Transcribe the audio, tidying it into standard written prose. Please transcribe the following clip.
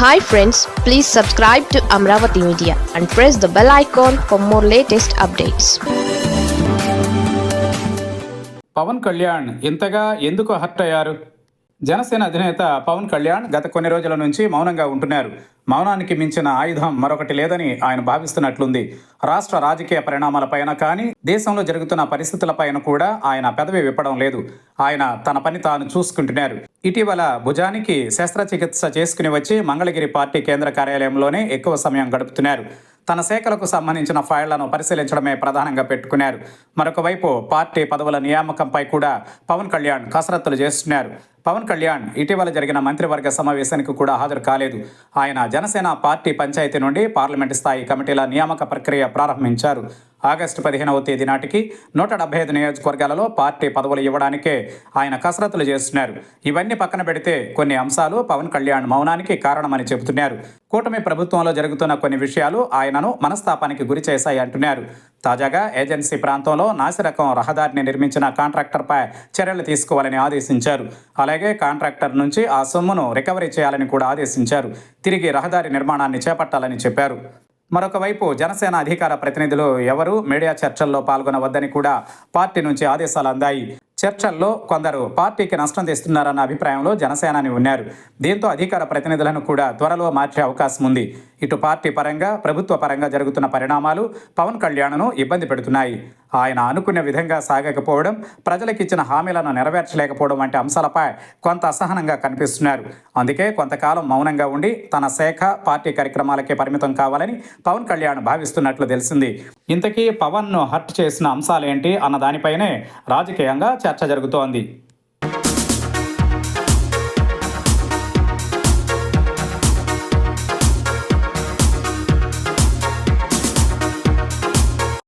Hi friends, please subscribe to Amravati Media and press the bell icon for more latest updates. Pawan Kalyan ఇంతగా ఎందుకు hurt అయ్యారు? జనసేన అధినేత పవన్ కళ్యాణ్ గత కొన్ని రోజుల నుంచి మౌనంగా ఉంటున్నారు. మౌనానికి మించిన ఆయుధం మరొకటి లేదని ఆయన భావిస్తున్నట్లుంది. రాష్ట్ర రాజకీయ పరిణామాలపైన కానీ, దేశంలో జరుగుతున్న పరిస్థితులపైన కూడా ఆయన పెదవి విప్పడం లేదు. ఆయన తన పని తాను చూసుకుంటున్నారు. ఇటీవల భుజానికి శస్త్రచికిత్స చేసుకుని వచ్చి మంగళగిరి పార్టీ కేంద్ర కార్యాలయంలోనే ఎక్కువ సమయం గడుపుతున్నారు. తన శాఖలకు సంబంధించిన ఫైళ్లను పరిశీలించడమే ప్రధానంగా పెట్టుకున్నారు. మరొక వైపు పార్టీ పదవుల నియామకంపై కూడా పవన్ కళ్యాణ్ కసరత్తులు చేస్తున్నారు. పవన్ కళ్యాణ్ ఇటీవల జరిగిన మంత్రివర్గ సమావేశానికి కూడా హాజరు కాలేదు. ఆయన జనసేన పార్టీ పంచాయతీ నుండి పార్లమెంటు స్థాయి కమిటీల నియామక ప్రక్రియ ప్రారంభించారు. ఆగస్టు 15వ తేదీ నాటికి 175 నియోజకవర్గాలలో పార్టీ పదవులు ఇవ్వడానికే ఆయన కసరత్తులు చేస్తున్నారు. ఇవన్నీ పక్కన పెడితే కొన్ని అంశాలు పవన్ కళ్యాణ్ మౌనానికి కారణమని చెబుతున్నారు. కూటమి ప్రభుత్వంలో జరుగుతున్న కొన్ని విషయాలు ఆయనను మనస్తాపానికి గురి చేశాయి అంటున్నారు. తాజాగా ఏజెన్సీ ప్రాంతంలో నాసిరకం రహదారిని నిర్మించిన కాంట్రాక్టర్పై చర్యలు తీసుకోవాలని ఆదేశించారు. అలాగే కాంట్రాక్టర్ నుంచి ఆ సొమ్మును రికవరీ చేయాలని కూడా ఆదేశించారు. తిరిగి రహదారి నిర్మాణాన్ని చేపట్టాలని చెప్పారు. మరొక వైపు జనసేన అధికార ప్రతినిధులు ఎవరూ మీడియా చర్చల్లో పాల్గొనవద్దని కూడా పార్టీ నుంచి ఆదేశాలు అందాయి. చర్చల్లో కొందరు పార్టీకి నష్టం తెస్తున్నారన్న అభిప్రాయంలో జనసేనాని ఉన్నారు. దీంతో అధికార ప్రతినిధులను కూడా త్వరలో మార్చే అవకాశం ఉంది. ఇటు పార్టీ పరంగా, ప్రభుత్వ పరంగా జరుగుతున్న పరిణామాలు పవన్ కళ్యాణ్ను ఇబ్బంది పెడుతున్నాయి. ఆయన అనుకునే విధంగా సాగకపోవడం, ప్రజలకు ఇచ్చిన హామీలను నెరవేర్చలేకపోవడం వంటి అంశాలపై కొంత అసహనంగా కనిపిస్తున్నారు. అందుకే కొంతకాలం మౌనంగా ఉండి తన శాఖ, పార్టీ కార్యక్రమాలకే పరిమితం కావాలని పవన్ కళ్యాణ్ భావిస్తున్నట్లు తెలిసింది. ఇంతకీ పవన్ను హర్ట్ చేసిన అంశాలేంటి అన్న దానిపైనే రాజకీయంగా చర్చ జరుగుతోంది.